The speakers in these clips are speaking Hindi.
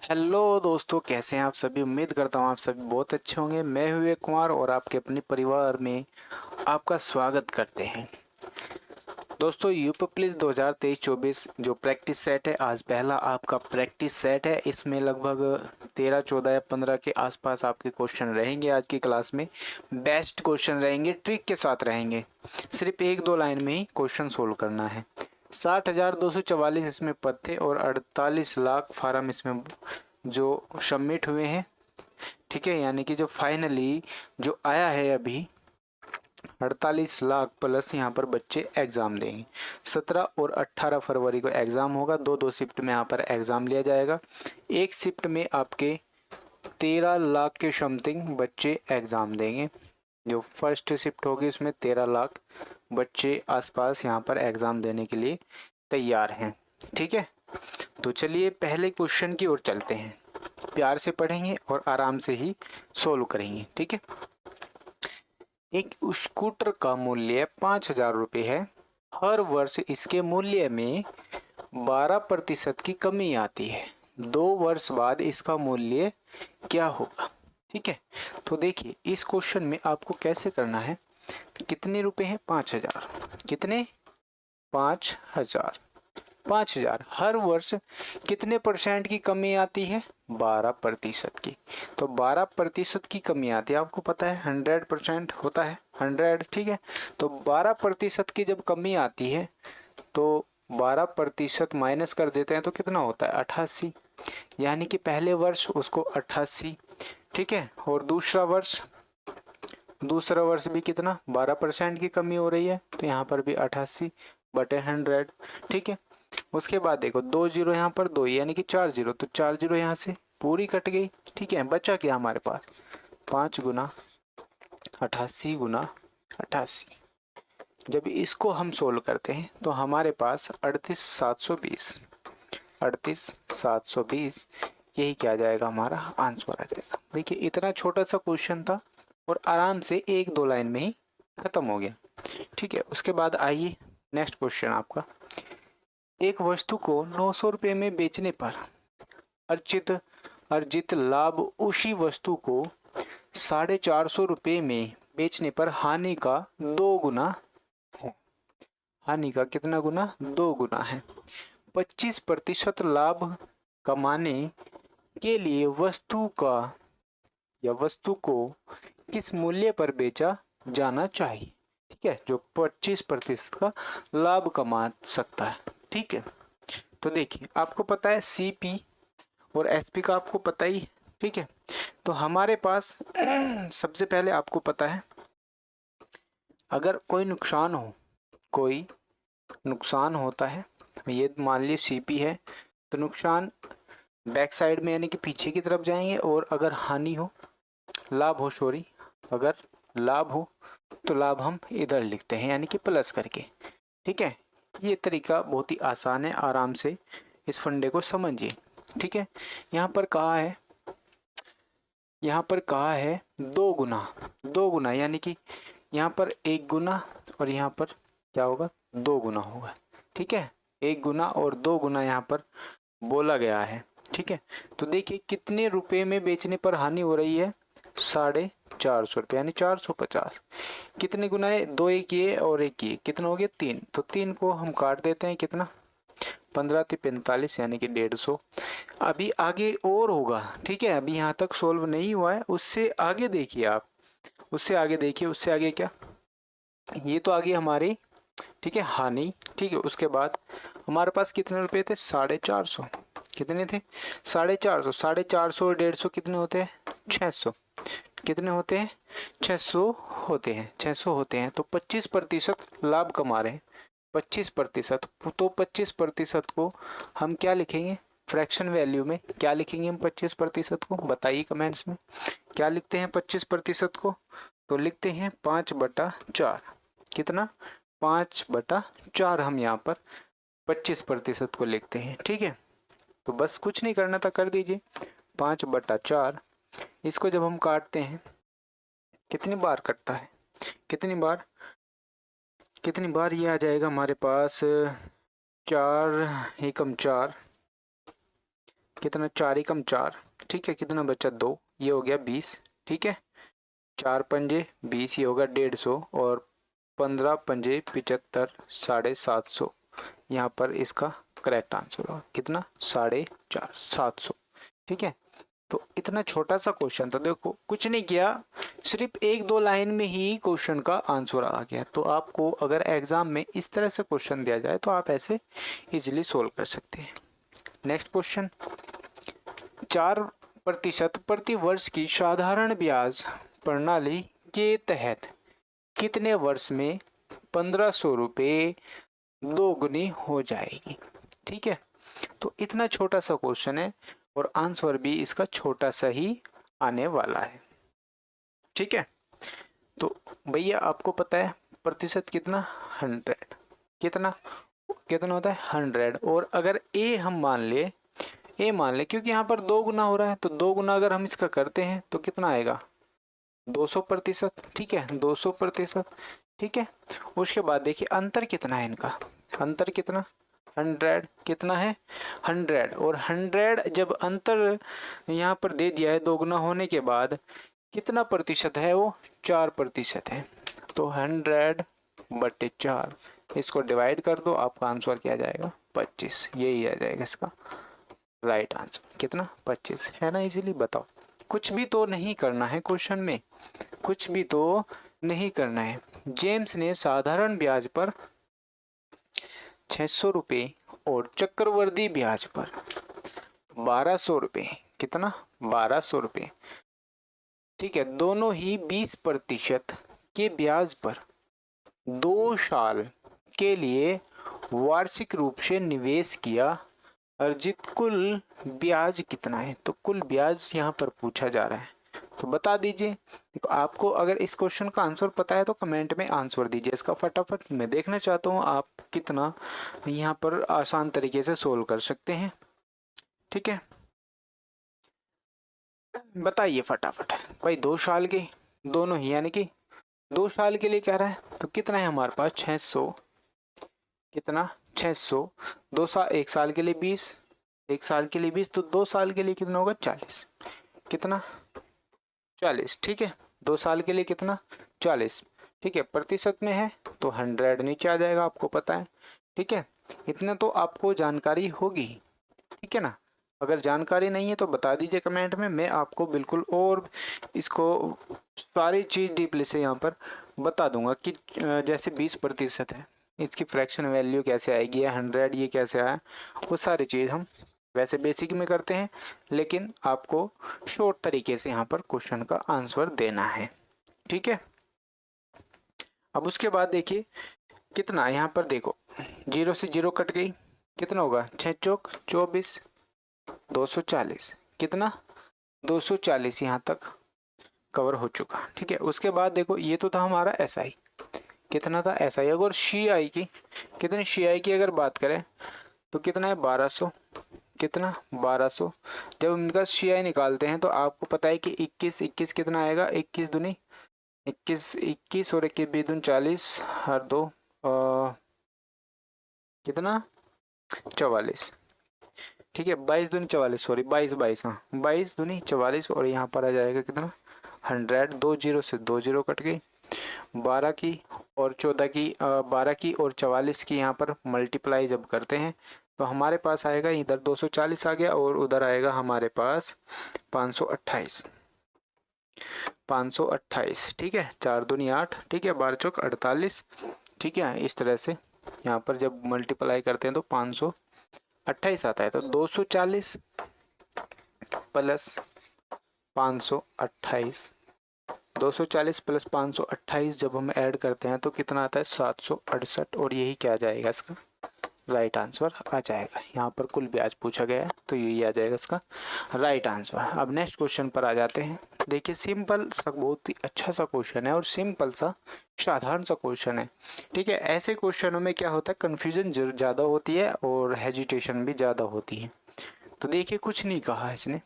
हेलो दोस्तों, कैसे हैं आप सभी। उम्मीद करता हूँ आप सभी बहुत अच्छे होंगे। मैं हूँ विवेक कुमार और आपके अपने परिवार में आपका स्वागत करते हैं। दोस्तों, यूपी पुलिस 2023-24 जो प्रैक्टिस सेट है, आज पहला आपका प्रैक्टिस सेट है। इसमें लगभग 13, 14 या 15 के आसपास आपके क्वेश्चन रहेंगे। आज की क्लास में बेस्ट क्वेश्चन रहेंगे, ट्रिक के साथ रहेंगे। सिर्फ 1-2 लाइन में ही क्वेश्चन सोल्व करना है। 60,244 इसमें पद थे और 48 लाख फार्म इसमें जो सबमिट हुए हैं। ठीक है, यानी कि जो फाइनली जो आया है अभी 48 लाख प्लस यहाँ पर बच्चे एग्ज़ाम देंगे। 17 और 18 फरवरी को एग्ज़ाम होगा। दो शिफ्ट में यहाँ पर एग्ज़ाम लिया जाएगा। एक शिफ्ट में आपके 13 लाख के समथिंग बच्चे एग्ज़ाम देंगे। जो फर्स्ट शिफ्ट होगी उसमें 13 लाख बच्चे आसपास यहाँ पर एग्ज़ाम देने के लिए तैयार हैं। ठीक है, तो चलिए पहले क्वेश्चन की ओर चलते हैं। प्यार से पढ़ेंगे और आराम से ही सोल्व करेंगे। ठीक है, एक स्कूटर का मूल्य 5,000 रुपये है। हर वर्ष इसके मूल्य में 12% की कमी आती है। 2 वर्ष बाद इसका मूल्य क्या होगा। ठीक है, तो देखिए इस क्वेश्चन में आपको कैसे करना है। कितने रुपए हैं? 5,000। कितने? 5,000। 5,000 हर वर्ष कितने परसेंट की कमी आती है? 12% की। तो 12% की कमी आती है। आपको पता है 100% होता है 100। ठीक है, तो 12% की जब कमी आती है तो 12% माइनस कर देते हैं तो कितना होता है? 88। यानी कि पहले वर्ष उसको 88। ठीक है, और दूसरा वर्ष भी कितना? 12% की कमी हो रही है तो यहाँ पर भी 88/100। ठीक है, उसके बाद देखो 2 जीरो यहाँ पर 2, यानी कि 4 जीरो, तो 4 जीरो यहाँ से पूरी कट गई। ठीक है, बचा क्या हमारे पास? 5 गुना 88 गुना 88। जब इसको हम सोल्व करते हैं तो हमारे पास 38,720, 38,720 यही क्या आ जाएगा? हमारा आंसर आ जाएगा। देखिए इतना छोटा सा क्वेश्चन था और आराम से 1-2 लाइन में ही खत्म हो गया। ठीक है, उसके बाद आइए नेक्स्ट क्वेश्चन आपका। एक वस्तु को 900 रुपये में बेचने पर अर्जित अर्जित लाभ उसी वस्तु को 450 रुपये में बेचने पर हानि का 2 गुना है। हानि का कितना गुना? 2 गुना है। 25% लाभ कमाने के लिए वस्तु को किस मूल्य पर बेचा जाना चाहिए? ठीक है, जो 25% का लाभ कमा सकता है। ठीक है, तो देखिए आपको पता है सीपी और एसपी का आपको पता ही है। ठीक है, तो हमारे पास सबसे पहले आपको पता है अगर कोई नुकसान होता है, ये मान लीजिए सीपी है तो नुकसान बैक साइड में यानी कि पीछे की तरफ जाएंगे, और अगर अगर लाभ हो तो लाभ हम इधर लिखते हैं यानी कि प्लस करके। ठीक है, ये तरीका बहुत ही आसान है, आराम से इस फंडे को समझिए। ठीक है, यहाँ पर कहा है 2 गुना यानी कि यहाँ पर 1 गुना और यहाँ पर क्या होगा? 2 गुना होगा। ठीक है, 1 गुना और 2 गुना यहाँ पर बोला गया है। ठीक है, तो देखिए कितने रुपए में बेचने पर हानि हो रही है? 450 रुपये यानी 450। कितने गुना है? 2 एक ये और एक ये, कितना हो गया? 3। तो 3 को हम काट देते हैं, कितना? 15×3 = 45 यानी कि 150। अभी आगे और होगा। ठीक है, अभी यहाँ तक सोल्व नहीं हुआ है, उससे आगे देखिए आप, उससे आगे क्या? ये तो आगे हमारी, ठीक है, हानि। ठीक है, उसके बाद हमारे पास कितने रुपए थे? 450। कितने थे? 450। 450 और 150 कितने होते हैं? 600। कितने होते हैं? 600 होते हैं। 600 होते हैं तो 25% लाभ कमा रहे हैं। 25%, तो 25% को हम क्या लिखेंगे? फ्रैक्शन वैल्यू में क्या लिखेंगे हम 25% को? बताइए कमेंट्स में क्या लिखते हैं 25% को? तो लिखते हैं 5/4। कितना? 5/4 हम यहाँ पर 25% को लिखते हैं। ठीक है, तो बस कुछ नहीं करना था, कर दीजिए 5/4। इसको जब हम काटते हैं कितनी बार कटता है? कितनी बार ये आ जाएगा हमारे पास? 4 एकम 4, कितना, 4 एकम 4, ठीक है, कितना बचा 2, ये हो गया 20, ठीक है, 4 पंजे 20, ये होगा 150, और 15 पंजे 75, 750, यहाँ पर इसका करेक्ट आंसर होगा कितना, 450, ठीक है। तो इतना छोटा सा क्वेश्चन था, देखो कुछ नहीं किया, सिर्फ 1-2 लाइन में ही क्वेश्चन का आंसर आ गया। तो आपको अगर एग्जाम में इस तरह से क्वेश्चन दिया जाए तो आप ऐसे इजीली सोल्व कर सकते हैं। नेक्स्ट क्वेश्चन, 4% प्रति वर्ष की साधारण ब्याज प्रणाली के तहत कितने वर्ष में 1500 रुपये दोगुनी हो जाएगी, ठीक है। तो इतना छोटा सा क्वेश्चन है और आंसर भी इसका छोटा सा ही आने वाला है, ठीक है। तो भैया आपको पता है प्रतिशत कितना, 100, कितना कितना होता है 100, और अगर ए हम मान ले, ए मान ले, क्योंकि यहाँ पर 2 गुना हो रहा है, तो 2 गुना अगर हम इसका करते हैं तो कितना आएगा, 200%, ठीक है, 200%, ठीक है। उसके बाद देखिए अंतर कितना है इनका, अंतर कितना, 100, कितना है 100, और 100 जब अंतर यहाँ पर दे दिया है 2 गुना होने के बाद, कितना प्रतिशत है वो, 4% है। तो 100/4, इसको डिवाइड कर दो, आपका आंसर क्या आ जाएगा, 25, यही आ जाएगा इसका राइट आंसर, कितना 25, है ना। इजीली बताओ, कुछ भी तो नहीं करना है क्वेश्चन में, कुछ भी तो नहीं करना है। जेम्स ने साधारण ब्याज पर 600 रुपये और चक्रवर्ती ब्याज पर 1200 रुपये, कितना 1200 रुपये, ठीक है, दोनों ही 20% के ब्याज पर 2 साल के लिए वार्षिक रूप से निवेश किया, अर्जित कुल ब्याज कितना है। तो कुल ब्याज यहाँ पर पूछा जा रहा है, तो बता दीजिए। देखो आपको अगर इस क्वेश्चन का आंसर पता है तो कमेंट में आंसर दीजिए इसका फटाफट, मैं देखना चाहता हूँ आप कितना यहाँ पर आसान तरीके से सोल्व कर सकते हैं, ठीक है। बताइए फटाफट भाई, 2 साल के दोनों ही, यानी कि 2 साल के लिए कह रहा है, तो कितना है हमारे पास 600, कितना 600, 2 साल, 1 साल के लिए 20, 1 साल के लिए 20, तो 2 साल के लिए कितना होगा 40, कितना 40, ठीक है, 2 साल के लिए कितना 40, ठीक है, प्रतिशत में है तो 100 नीचे आ जाएगा, आपको पता है, ठीक है। इतना तो आपको जानकारी होगी, ठीक है ना। अगर जानकारी नहीं है तो बता दीजिए कमेंट में, मैं आपको बिल्कुल और इसको सारी चीज़ डीपली से यहाँ पर बता दूंगा कि जैसे 20% है, इसकी फ्रैक्शन वैल्यू कैसे आएगी, या 100 ये कैसे आया, वो सारी चीज़ हम वैसे बेसिक में करते हैं, लेकिन आपको शॉर्ट तरीके से यहाँ पर क्वेश्चन का आंसर देना है, ठीक है। अब उसके बाद देखिए कितना, यहाँ पर देखो 0 से 0 कट गई, कितना होगा 6 चौक 24, 240, कितना 240 यहाँ तक कवर हो चुका, ठीक है। उसके बाद देखो ये तो था हमारा SI, कितना था SI, अगर CI की, कितनी CI की अगर बात करें तो कितना है 1200, कितना 1200, जब हम इनका CI निकालते हैं तो आपको पता है कि 21 कितना आएगा, 21 दूनी 21 और 21 दूनी 40, हर दो कितना 44, ठीक है, 22 दूनी 44, सॉरी 22, हाँ 22 दूनी 44, और यहाँ पर आ जाएगा कितना 100, 2 0 से 2 0 कट गई, 12 की और 14 की 12 की और 44 की यहाँ पर मल्टीप्लाई जब करते हैं तो हमारे पास आएगा, इधर 240 आ गया और उधर आएगा हमारे पास 528, 528, ठीक है, 4 दूनी 8, ठीक है, 12 चौक 48, ठीक है। इस तरह से यहाँ पर जब मल्टीप्लाई करते हैं तो 528 आता है, तो 240 प्लस 528, 240 प्लस 528 जब हम ऐड करते हैं तो कितना आता है 768, और यही क्या आ जाएगा इसका राइट आंसर आ जाएगा। यहाँ पर कुल ब्याज पूछा गया है तो यही आ जाएगा इसका राइट आंसर। अब नेक्स्ट क्वेश्चन पर आ जाते हैं। देखिए सिंपल सा, बहुत ही अच्छा सा क्वेश्चन है और सिंपल सा साधारण सा क्वेश्चन है, ठीक है। ऐसे क्वेश्चनों में क्या होता है, कन्फ्यूजन ज़्यादा होती है और हेजिटेशन भी ज़्यादा होती है। तो देखिए कुछ नहीं कहा इसने,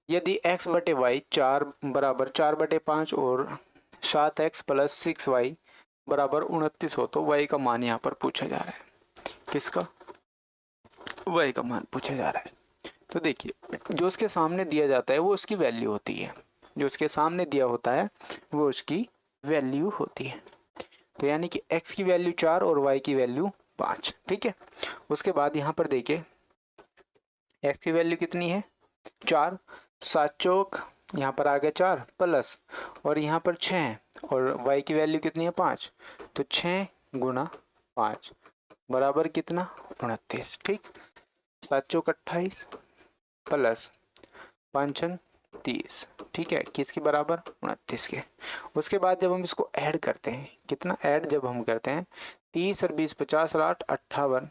यदि x बटे वाई 4 बराबर 4/5 और 7x प्लस 6y बराबर 29 हो तो y का मान यहाँ पर पूछा जा रहा है, किसका y का मान पूछा जा रहा है। तो देखिए जो उसके सामने दिया जाता है वो उसकी वैल्यू होती है, जो उसके सामने दिया होता है वो उसकी वैल्यू होती है। तो यानी कि x की वैल्यू 4 और y की वैल्यू 5। ठीक है, उसके बाद यहाँ पर देखिए x की वैल्यू कितनी है 4, 7 चौक यहाँ पर आ गया 4 प्लस और यहाँ पर 6 और y की वैल्यू कितनी है 5, तो 6 गुना 5 बराबर कितना 29। ठीक, 7 चौक 28 प्लस 5 छंग 30। ठीक है, किसके बराबर 29 के। उसके बाद जब हम इसको ऐड करते हैं, कितना ऐड जब हम करते हैं 30 और 20 50 और 8 58,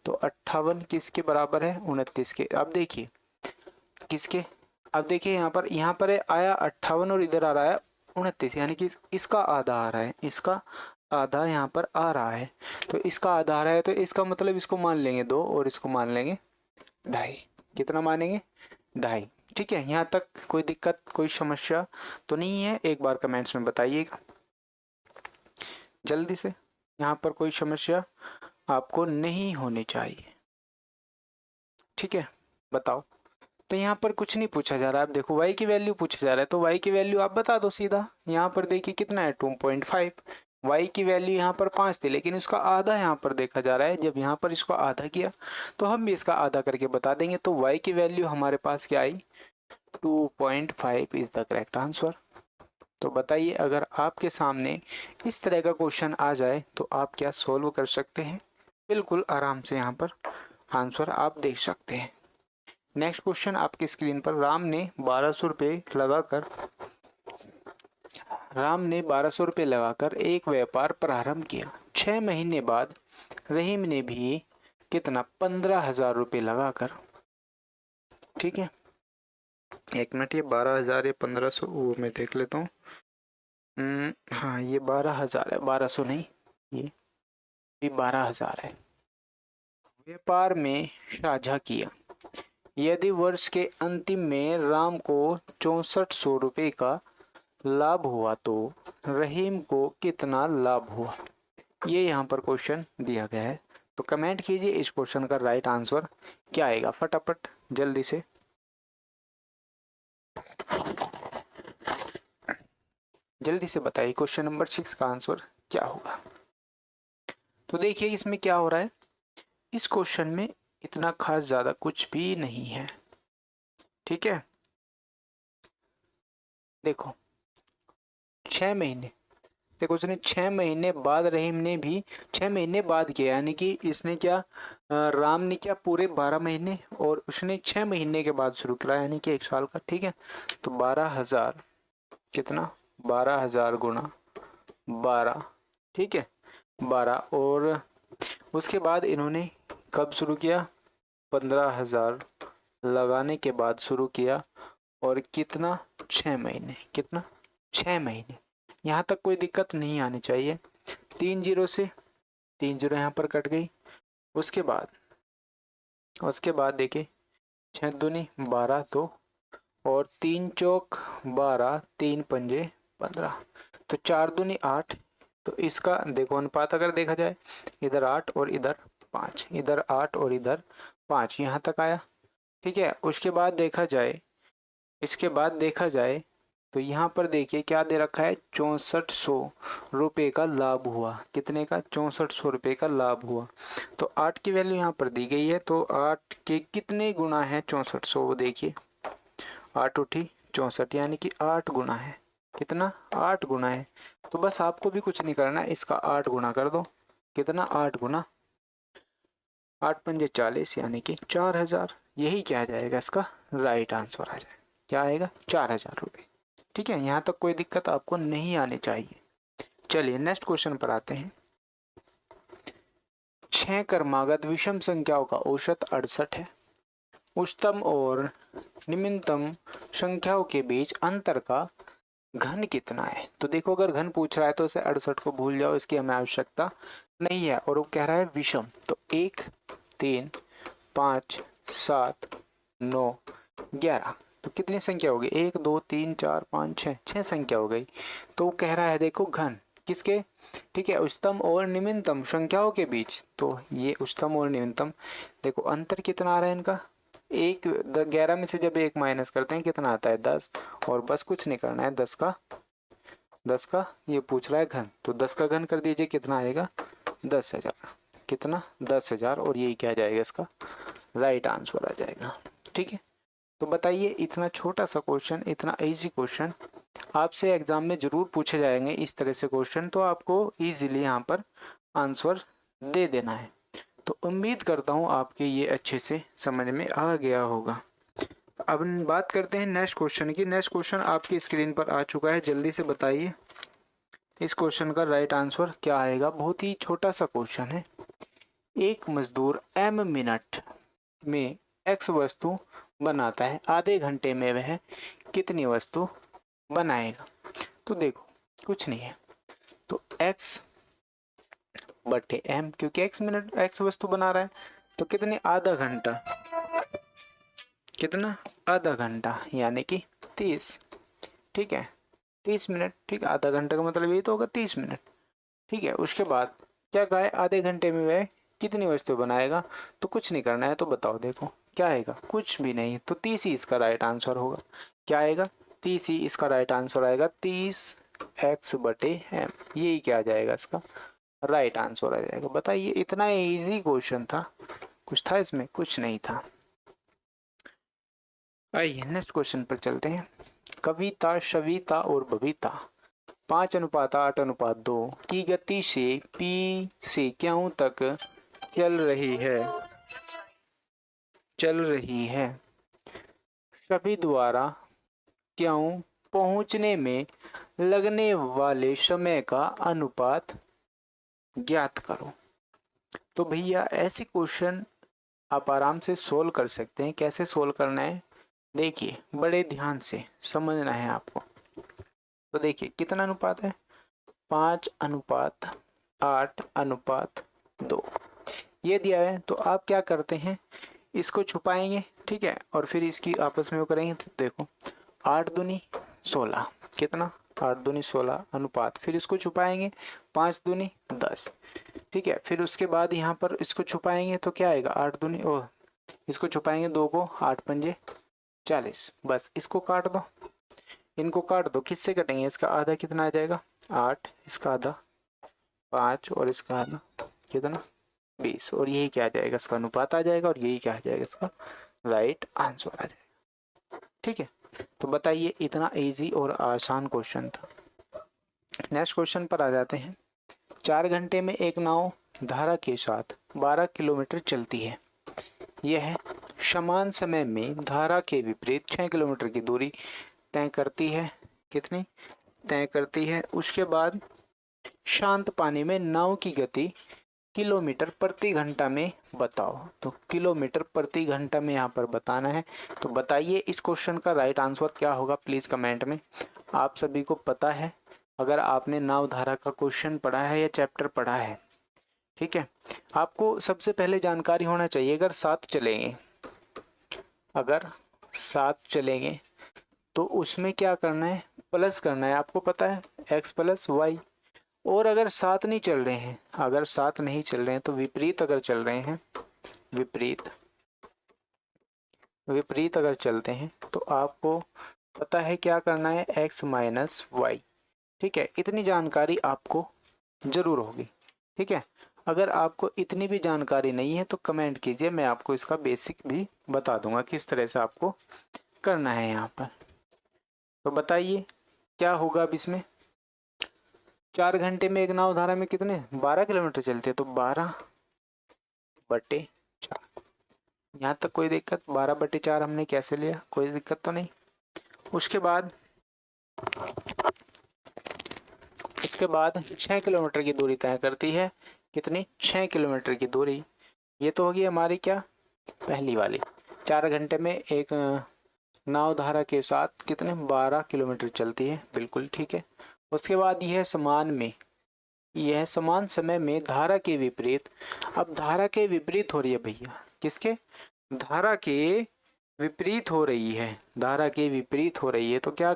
तो 58 किसके बराबर है 29 के। अब देखिए किसके, अब देखिए यहाँ पर आया 58 और इधर आ रहा है 29, यानी कि इसका आधा आ रहा है, इसका आधा यहाँ पर आ रहा है। तो इसका आधा आ रहा है तो इसका मतलब इसको मान लेंगे 2 और इसको मान लेंगे 2.5। कितना मानेंगे 2.5। ठीक है, यहाँ तक कोई दिक्कत कोई समस्या तो नहीं है, एक बार कमेंट्स में बताइएगा जल्दी से। यहाँ पर कोई समस्या आपको नहीं होनी चाहिए। ठीक है, बताओ। तो यहाँ पर कुछ नहीं पूछा जा रहा है, अब देखो y की वैल्यू पूछा जा रहा है तो y की वैल्यू आप बता दो सीधा। यहाँ पर देखिए कितना है 2.5, y की वैल्यू यहाँ पर 5 थी लेकिन उसका आधा यहाँ पर देखा जा रहा है। जब यहाँ पर इसको आधा किया तो हम भी इसका आधा करके बता देंगे। तो y की वैल्यू हमारे पास क्या आई 2.5 इज द करेक्ट आंसर। तो बताइए अगर आपके सामने इस तरह का क्वेश्चन आ जाए तो आप क्या सोल्व कर सकते हैं, बिल्कुल आराम से यहाँ पर आंसर आप देख सकते हैं। नेक्स्ट क्वेश्चन आपकी स्क्रीन पर, राम ने 1200 रुपये लगाकर एक व्यापार प्रारंभ किया। 6 महीने बाद रहीम ने भी कितना 15,000 रुपये लगाकर, ठीक है एक मिनट, ये 12,000 या 1500 वो मैं देख लेता हूँ। हाँ ये 12,000 है, 1200 नहीं, ये 12,000 है। व्यापार में साझा किया। यदि वर्ष के अंतिम में राम को 6400 रुपये का लाभ हुआ तो रहीम को कितना लाभ हुआ, ये यहाँ पर क्वेश्चन दिया गया है। तो कमेंट कीजिए इस क्वेश्चन का राइट आंसर क्या आएगा, फटाफट जल्दी से। जल्दी से बताइए क्वेश्चन नंबर 6 का आंसर क्या होगा। तो देखिए इसमें क्या हो रहा है, इस क्वेश्चन में इतना खास ज्यादा कुछ भी नहीं है। ठीक है, देखो 6 महीने, देखो उसने 6 महीने बाद रहीम ने भी 6 महीने बाद किया, यानी कि इसने क्या राम ने क्या पूरे 12 महीने और उसने 6 महीने के बाद शुरू किया, यानी कि 1 साल का। ठीक है, तो 12,000 कितना 12,000 गुणा 12, ठीक है 12, और उसके बाद इन्होंने कब शुरू किया 15,000 लगाने के बाद शुरू किया, और कितना 6 महीने, कितना 6 महीने। यहाँ तक कोई दिक्कत नहीं आनी चाहिए। 3 जीरो से 3 जीरो यहाँ पर कट गई। उसके बाद देखिए 6 दूनी 12 तो, और 3 चौक 12, 3 पंजे 15, तो 4 दूनी 8। तो इसका देखो अनुपात अगर देखा जाए, इधर 8 और इधर 5, इधर 8 और इधर 5, यहाँ तक आया। ठीक है, उसके बाद देखा जाए, इसके बाद देखा जाए तो यहाँ पर देखिए क्या दे रखा है 6400 रुपये का लाभ हुआ। कितने का 6400 रुपये का लाभ हुआ। तो 8 की वैल्यू यहाँ पर दी गई है, तो 8 के कितने गुना है 6400, वो देखिए 8 उठी 64, यानी कि 8 गुना है। कितना 8 गुना है। तो बस आपको भी कुछ नहीं करना है, इसका 8 गुना कर दो। कितना 8 गुना 8 पंजे 40, यानी कि 4,000। यही क्या जाएगा इसका राइट आंसर आ जाएगा, क्या आएगा 4,000 रुपये। ठीक है, यहाँ तक कोई दिक्कत आपको नहीं आनी चाहिए। चलिए नेक्स्ट क्वेश्चन पर आते हैं। 6 क्रमागत विषम संख्याओं का औसत 68 है। उच्चतम और निम्नतम संख्याओं के बीच अंतर का घन कितना है। तो देखो अगर घन पूछ रहा है तो उसे 68 को भूल जाओ, इसकी हमें आवश्यकता नहीं है। और वो कह रहा है विषम, तो 1 3 5 7 9 11, तो कितनी संख्या हो गई 1 2 3 4 5 6, 6 संख्या हो गई। तो वो कह रहा है देखो घन किसके, ठीक है उच्चतम और निम्नतम संख्याओं के बीच। तो ये उच्चतम और निम्नतम, देखो अंतर कितना आ रहा है इनका एक 11 में से जब 1 माइनस करते हैं कितना आता है 10, और बस कुछ नहीं करना है, 10 का ये पूछ रहा है घन, तो 10 का घन कर दीजिए, कितना आएगा 10,000, कितना 10,000, और यही क्या जाएगा इसका राइट आंसर आ जाएगा। ठीक है, तो बताइए इतना छोटा सा क्वेश्चन, इतना इजी क्वेश्चन आपसे एग्जाम में जरूर पूछे जाएंगे इस तरह से क्वेश्चन, तो आपको इजीली यहाँ पर आंसर दे देना है। तो उम्मीद करता हूँ आपके ये अच्छे से समझ में आ गया होगा। अब बात करते हैं नेक्स्ट क्वेश्चन की। नेक्स्ट क्वेश्चन आपकी स्क्रीन पर आ चुका है, जल्दी से बताइए इस क्वेश्चन का राइट आंसर क्या आएगा। बहुत ही छोटा सा क्वेश्चन है। एक मजदूर m मिनट में x वस्तु बनाता है, आधे घंटे में वह कितनी वस्तु बनाएगा। तो देखो कुछ नहीं है, तो x बटे m, क्योंकि x मिनट x वस्तु बना रहा है, तो कितने आधा घंटा, कितना आधा घंटा यानी कि 30। ठीक है, 30 मिनट। ठीक है, आधा घंटा का मतलब ये तो होगा 30 मिनट। ठीक है, उसके बाद क्या कहा है, आधे घंटे में वह कितनी वस्तु बनाएगा। तो कुछ नहीं करना है, तो बताओ देखो क्या आएगा, कुछ भी नहीं, तो 30 ही इसका राइट आंसर होगा। क्या आएगा, 30 ही इसका राइट आंसर आएगा। 30x बटे m, यही क्या आ जाएगा इसका राइट आंसर आ जाएगा। बताइए इतना इजी क्वेश्चन था, कुछ था इसमें, कुछ नहीं था। आइए नेक्स्ट क्वेश्चन पर चलते हैं। कविता, शविता और बबीता 5:8:2 की गति से P से Q तक चल रही है। सभी द्वारा Q पहुंचने में लगने वाले समय का अनुपात ज्ञात करो। तो भैया ऐसे क्वेश्चन आप आराम से सोल्व कर सकते हैं। कैसे सोल्व करना है, देखिए बड़े ध्यान से समझना है आपको। तो देखिए कितना अनुपात है, 5:8:2 ये दिया है। तो आप क्या करते हैं, इसको छुपाएंगे, ठीक है, और फिर इसकी आपस में वो करेंगे। तो देखो 8 दूनी 16, कितना 8 दूनी 16 अनुपात, फिर इसको छुपाएंगे 5 दूनी 10। ठीक है, फिर उसके बाद यहाँ पर इसको छुपाएंगे तो क्या आएगा 8 दूनी इसको छुपाएंगे 2 को, 8 पंजे 40। बस इसको काट दो, इनको काट दो, किससे कटेंगे, इसका आधा कितना आ जाएगा 8, इसका आधा 5, और इसका आधा कितना 20, और यही क्या आ जाएगा इसका अनुपात आ जाएगा, और यही क्या आ जाएगा इसका राइट आंसर आ जाएगा। ठीक है, तो बताइए इतना इजी और आसान क्वेश्चन था। नेक्स्ट क्वेश्चन पर आ जाते हैं। 4 घंटे में एक नाव धारा के साथ 12 किलोमीटर चलती है। यह समान समय में धारा के विपरीत 6 किलोमीटर की दूरी तय करती है। कितनी तय करती है। उसके बाद शांत पानी में नाव की गति किलोमीटर प्रति घंटा में बताओ। तो किलोमीटर प्रति घंटा में यहाँ पर बताना है। तो बताइए इस क्वेश्चन का राइट आंसर क्या होगा, प्लीज कमेंट में। आप सभी को पता है, अगर आपने नाव धारा का क्वेश्चन पढ़ा है या चैप्टर पढ़ा है, ठीक है, आपको सबसे पहले जानकारी होना चाहिए। अगर साथ चलेंगे तो उसमें क्या करना है, प्लस करना है। आपको पता है x + y। और अगर साथ नहीं चल रहे हैं, तो विपरीत अगर चल रहे हैं, विपरीत अगर चलते हैं तो आपको पता है क्या करना है, x - y। ठीक है, इतनी जानकारी आपको जरूर होगी। ठीक है, अगर आपको इतनी भी जानकारी नहीं है तो कमेंट कीजिए, मैं आपको इसका बेसिक भी बता दूंगा किस तरह से आपको करना है यहाँ पर। तो बताइए क्या होगा अब इसमें। 4 घंटे में एक नाव धारा में कितने 12 किलोमीटर चलती है, तो 12/4। यहाँ तक कोई दिक्कत, 12/4 हमने कैसे लिया, कोई दिक्कत तो नहीं। उसके बाद 6 किलोमीटर की दूरी तय करती है। कितनी 6 किलोमीटर की दूरी। ये तो होगी हमारी क्या पहली वाली। 4 घंटे में एक नाव धारा के साथ कितने 12 किलोमीटर चलती है, बिल्कुल ठीक है। उसके बाद यह समान समय में धारा के विपरीत। अब धारा के विपरीत हो रही है भैया, किसके, धारा के विपरीत हो रही है। तो क्या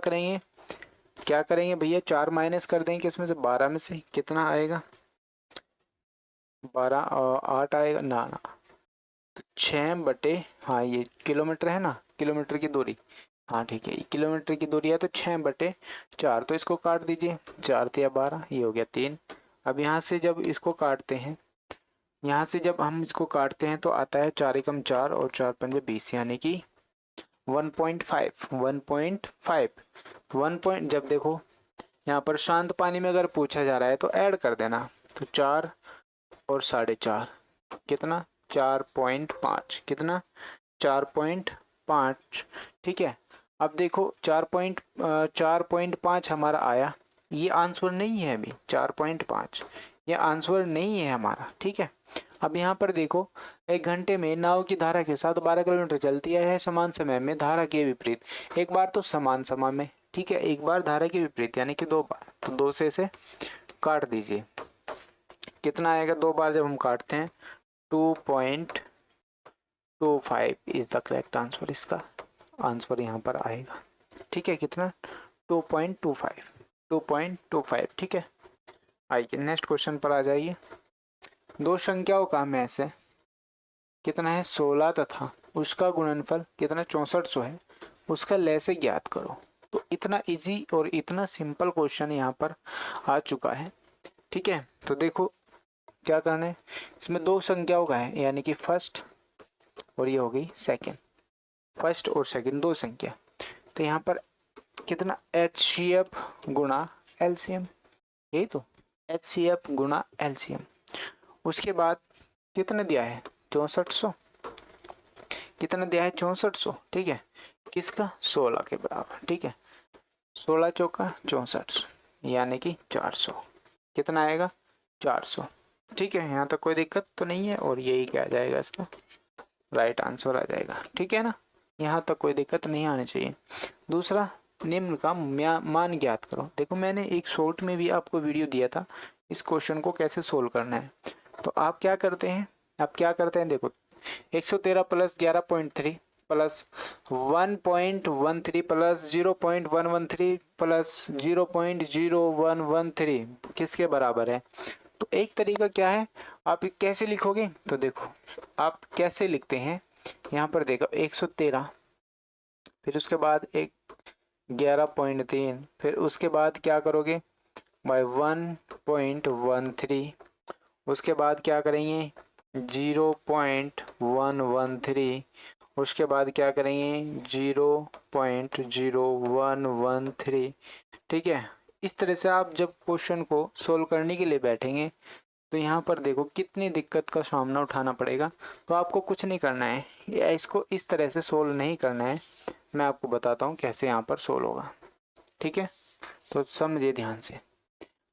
करेंगे भैया, 4 माइनस कर देंगे इसमें से 12 में से, कितना आएगा 12 और 8 आएगा ना तो 6 बटे, हाँ ये किलोमीटर है ना, किलोमीटर की दूरी, हाँ ठीक है, किलोमीटर की दूरी है तो 6/4, तो इसको काट दीजिए, 4×3=12, ये हो गया 3। अब यहाँ से जब इसको काटते हैं, यहाँ से जब हम इसको काटते हैं तो आता है 4×1=4 और 4×5=20, यानी कि 1.5, 1.5। तो 1 पॉइंट, जब देखो यहाँ पर शांत पानी में अगर पूछा जा रहा है तो ऐड कर देना, तो 4 और 4.5 कितना, 4.5, कितना 4.5, ठीक है। अब देखो 4.5 हमारा आया, ये आंसर नहीं है अभी, 4.5 ये आंसर नहीं है हमारा, ठीक है। अब यहाँ पर देखो, 1 घंटे में नाव की धारा के साथ 12 किलोमीटर चलती है समान समय में धारा के विपरीत, एक बार तो समान समय में, ठीक है, एक बार धारा के विपरीत यानी कि 2 बार, तो 2 से इसे काट दीजिए, कितना आएगा 2 बार जब हम काटते हैं, 2.25 इज द करेक्ट आंसर, इसका आंसर यहाँ पर आएगा, ठीक है, कितना 2.25, 2.25, ठीक है। आइए नेक्स्ट क्वेश्चन पर आ जाइए। दो संख्याओं का मैस है कितना है 16 तथा उसका गुणनफल कितना 6400 है, उसका लैसे ज्ञात करो। तो इतना इजी और इतना सिंपल क्वेश्चन यहाँ पर आ चुका है, ठीक है। तो देखो क्या करना है, इसमें दो संख्याओं का है, यानी कि फर्स्ट और ये हो गई सेकंड, फर्स्ट और सेकंड दो संख्या। तो यहाँ पर कितना HCF गुणा LCM, यही तो HCF गुणा LCM। उसके बाद कितना दिया है 6400, कितना दिया है 6400, ठीक है, किसका 16 के बराबर, ठीक है, 16 चौका 64, यानी कि 400, कितना आएगा 400, ठीक है। यहाँ तक कोई दिक्कत तो नहीं है, और यही क्या आ जाएगा इसका राइट आंसर आ जाएगा, ठीक है ना, यहाँ तक कोई दिक्कत नहीं आनी चाहिए। दूसरा, निम्न का मान ज्ञात करो। देखो मैंने एक शॉर्ट में भी आपको वीडियो दिया था इस क्वेश्चन को कैसे सोल्व करना है। तो आप क्या करते हैं, देखो 113 प्लस 11.3 प्लस 1.13 प्लस 0.113 प्लस 0.0113 किसके बराबर है। तो एक तरीका क्या है, आप कैसे लिखोगे, तो देखो आप कैसे लिखते हैं, यहाँ पर देखो 113, फिर उसके बाद 11.3, फिर उसके बाद क्या करोगे बाय 1.13, उसके बाद क्या करेंगे 0.113, उसके बाद क्या करेंगे 0.0113, ठीक है। इस तरह से आप जब क्वेश्चन को सोल्व करने के लिए बैठेंगे तो यहाँ पर देखो कितनी दिक्कत का सामना उठाना पड़ेगा। तो आपको कुछ नहीं करना है, या इसको इस तरह से सोल्व नहीं करना है, मैं आपको बताता हूँ कैसे यहाँ पर सोल्व होगा, ठीक है। तो समझिए ध्यान से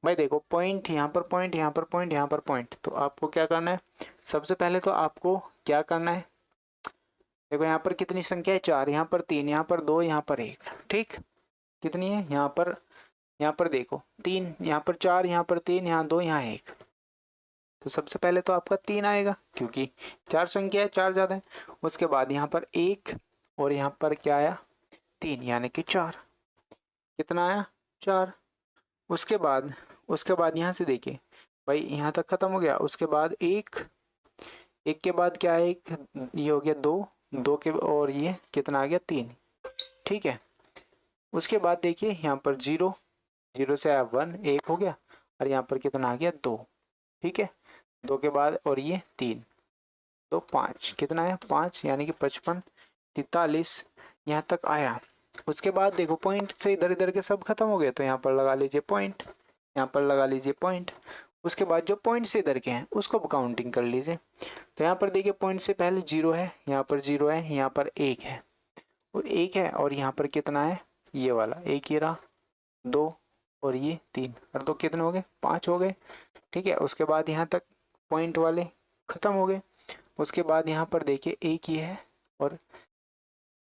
भाई, देखो पॉइंट यहाँ पर, पॉइंट यहाँ पर, पॉइंट यहाँ पर, पॉइंट। तो आपको क्या करना है, सबसे पहले तो आपको क्या करना है, देखो यहाँ पर कितनी संख्या है 4, यहाँ पर 3, यहाँ पर 2, यहाँ पर 1, ठीक, कितनी है यहाँ पर देखो 3, यहाँ पर 4, यहाँ पर 3, यहाँ 2, यहाँ 1। तो सबसे पहले तो आपका 3 आएगा क्योंकि 4 संख्या है, 4 ज़्यादा है। उसके बाद यहाँ पर 1 और यहाँ पर क्या आया 3, यानी कि 4, कितना आया 4। उसके बाद यहाँ से देखिए भाई, यहाँ तक खत्म हो गया। उसके बाद एक के बाद क्या है, एक ये हो गया 2 के, और ये कितना आ गया 3, ठीक है। उसके बाद देखिए यहाँ पर 0 से आया 1, 1 हो गया, और यहाँ पर कितना आ गया 2, ठीक है। 2 के बाद और ये 3, 2 5, कितना आया 5, यानी कि 55, 43 यहाँ तक आया। उसके बाद देखो पॉइंट से इधर इधर के सब खत्म हो गए, तो यहाँ पर लगा लीजिए पॉइंट, यहाँ पर लगा लीजिए पॉइंट। उसके बाद जो पॉइंट से इधर के हैं उसको काउंटिंग कर लीजिए। तो यहाँ पर देखिए पॉइंट से पहले 0 है, यहाँ पर 0 है, यहाँ पर 1 है और 1 है, और यहाँ पर कितना है ये वाला 1 ही रहा, 2 और ये 3 और 2 कितने हो गए 5 हो गए, ठीक है। उसके बाद यहाँ तक पॉइंट वाले ख़त्म हो गए। उसके बाद यहाँ पर देखिए 1 ही है और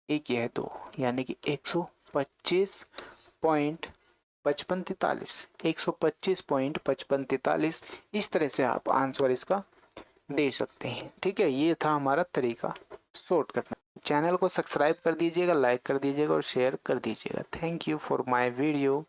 1 ही है 2, यानी कि 125.5543, 125.5543। इस तरह से आप आंसर इसका दे सकते हैं, ठीक है। ये था हमारा तरीका सॉर्ट करना। चैनल को सब्सक्राइब कर दीजिएगा, लाइक कर दीजिएगा और शेयर कर दीजिएगा। Thank you for my video.